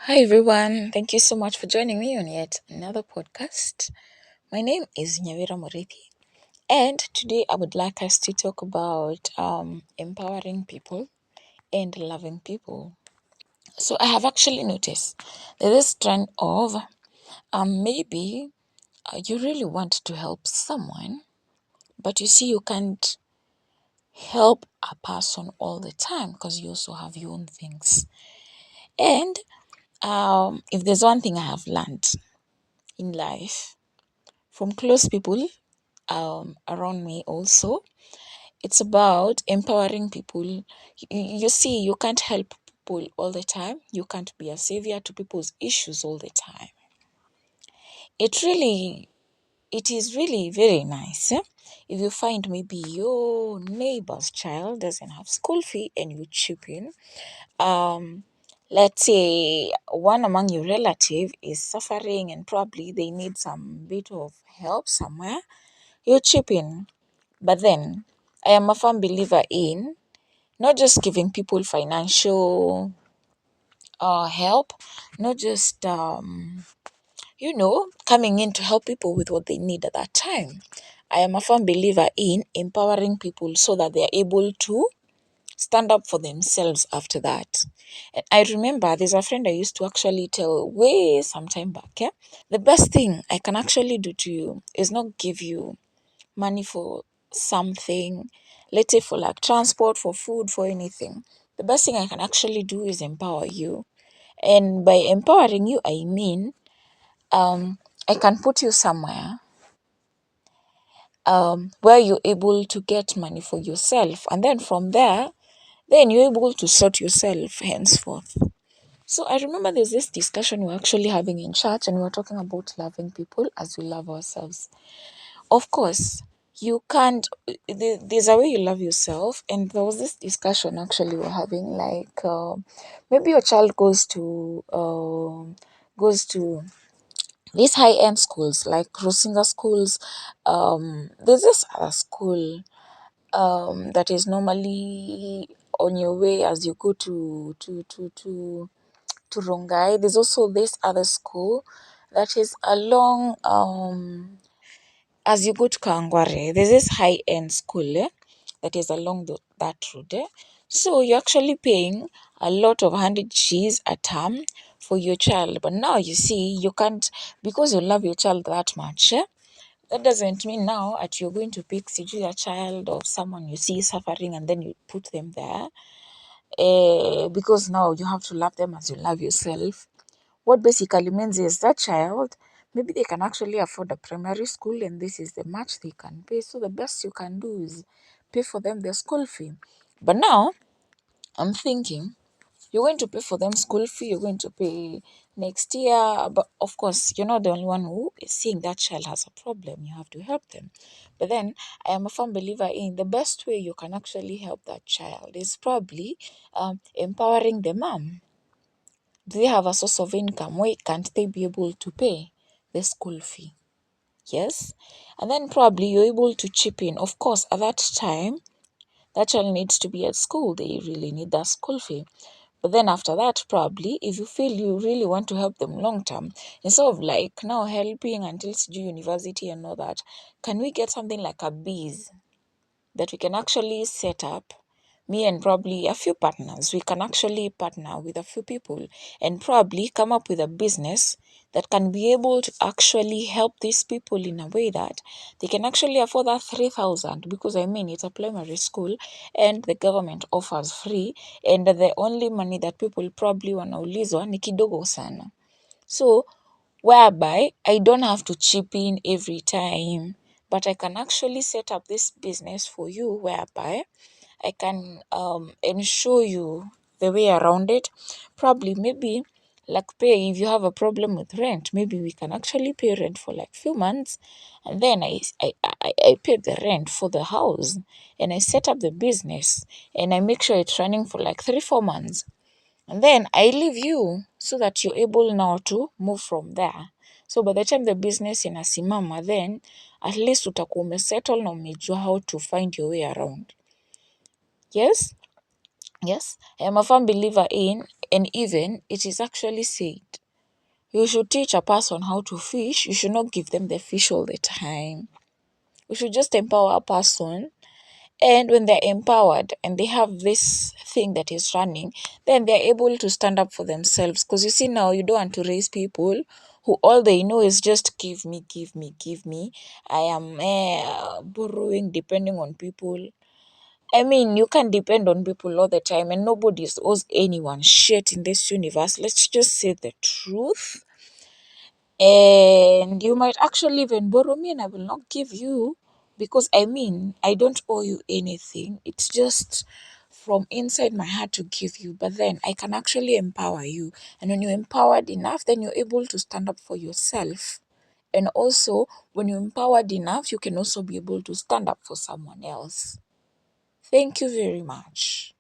Hi everyone, thank you so much for joining me on yet another podcast. My name is Nyawira Murithi, and today I would like us to talk about empowering people and loving people. So I have actually noticed there is trend of maybe you really want to help someone, but you see you can't help a person all the time because you also have your own things. And if there's one thing I have learned in life from close people around me also, it's about empowering people. You see, you can't help people all the time. You can't be a savior to people's issues all the time. It is really very nice if you find maybe your neighbor's child doesn't have school fee and you chip in. Let's say one among your relative is suffering and probably they need some bit of help somewhere, you chip in. But then I am a firm believer in not just giving people financial help, not just coming in to help people with what they need at that time. I am a firm believer in empowering people so that they are able to stand up for themselves after that. And I remember there's a friend I used to actually tell way some time back, yeah? The best thing I can actually do to you is not give you money for something, let's say for like transport, for food, for anything. The best thing I can actually do is empower you. And by empowering you, I mean I can put you somewhere where you're able to get money for yourself. And then from there, then you're able to sort yourself henceforth. So I remember there's this discussion we're actually having in church, and we were talking about loving people as we love ourselves. Of course, you can't, there's a way you love yourself. And there was this discussion actually we're having, like, maybe your child goes to these high-end schools like Rosinga schools. There's this other school that is normally on your way as you go to Rongai. There's also this other school that is along as you go to Kangware. There's this high end school that is along that road. So you're actually paying a lot of 100 Gs a term for your child. But now you see, you can't, because you love your child that much. That doesn't mean now that you're going to pick a child or someone you see suffering and then you put them there. Because now you have to love them as you love yourself. What basically means is that child, maybe they can actually afford a primary school and this is the much they can pay. So the best you can do is pay for them their school fee. But now I'm thinking you're going to pay for them school fee, you're going to pay next year. But of course, you're not the only one who is seeing that child has a problem. You have to help them. But then I am a firm believer in the best way you can actually help that child is probably empowering the mom. Do they have a source of income? Why can't they be able to pay the school fee? Yes. And then probably you're able to chip in. Of course, at that time, that child needs to be at school. They really need that school fee. But then after that, probably, if you feel you really want to help them long term, instead of like now helping until CG university and all that, can we get something like a biz that we can actually set up? Me and probably a few partners, we can actually partner with a few people and probably come up with a business that can be able to actually help these people in a way that they can actually afford that 3,000, because I mean it's a primary school and the government offers free, and the only money that people probably wanaulizwa ni kidogo sana. So whereby I don't have to chip in every time, but I can actually set up this business for you whereby I can ensure you the way around it. Probably maybe like pay if you have a problem with rent, maybe we can actually pay rent for like few months, and then I pay the rent for the house and I set up the business and I make sure it's running for like 3-4 months. And then I leave you so that you're able now to move from there. So by the time the business inasimama, then at least utakuwa umesettle na umejua how to find your way around. Yes? Yes, I am a firm believer in, and even it is actually said, you should teach a person how to fish. You should not give them the fish all the time. We should just empower a person. And when they're empowered and they have this thing that is running, then they're able to stand up for themselves. Because you see, now you don't want to raise people who all they know is just give me, give me, give me. I am borrowing, depending on people. I mean, you can't depend on people all the time, and nobody owes anyone shit in this universe. Let's just say the truth. And you might actually even borrow me, and I will not give you, because I mean, I don't owe you anything. It's just from inside my heart to give you, but then I can actually empower you. And when you're empowered enough, then you're able to stand up for yourself. And also, when you're empowered enough, you can also be able to stand up for someone else. Thank you very much.